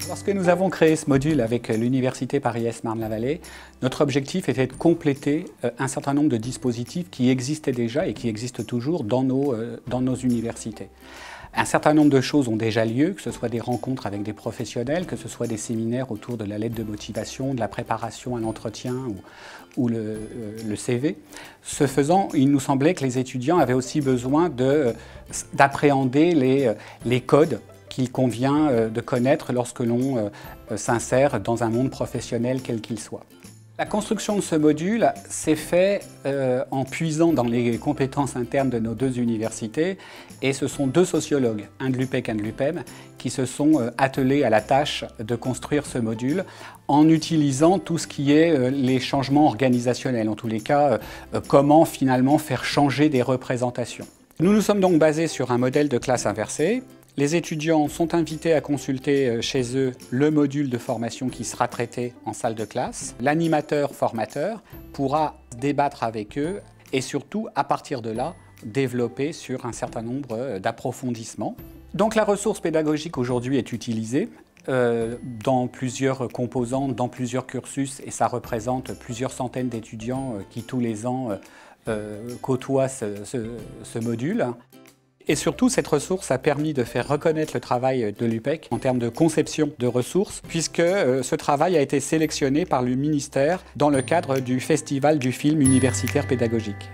Lorsque nous avons créé ce module avec l'Université Paris-Est Marne-la-Vallée, notre objectif était de compléter un certain nombre de dispositifs qui existaient déjà et qui existent toujours dans nos universités. Un certain nombre de choses ont déjà lieu, que ce soit des rencontres avec des professionnels, que ce soit des séminaires autour de la lettre de motivation, de la préparation à l'entretien ou le CV. Ce faisant, il nous semblait que les étudiants avaient aussi besoin d'appréhender les codes qu'il convient de connaître lorsque l'on s'insère dans un monde professionnel quel qu'il soit. La construction de ce module s'est faite en puisant dans les compétences internes de nos deux universités, et ce sont deux sociologues, un de l'UPEC, un de l'UPEM, qui se sont attelés à la tâche de construire ce module en utilisant tout ce qui est les changements organisationnels, en tous les cas, comment finalement faire changer des représentations. Nous nous sommes donc basés sur un modèle de classe inversée. Les étudiants sont invités à consulter chez eux le module de formation qui sera traité en salle de classe. L'animateur formateur pourra débattre avec eux et surtout, à partir de là, développer sur un certain nombre d'approfondissements. Donc la ressource pédagogique aujourd'hui est utilisée dans plusieurs composantes, dans plusieurs cursus, et ça représente plusieurs centaines d'étudiants qui tous les ans côtoient ce module. Et surtout, cette ressource a permis de faire reconnaître le travail de l'UPEC en termes de conception de ressources, puisque ce travail a été sélectionné par le ministère dans le cadre du Festival du film universitaire pédagogique.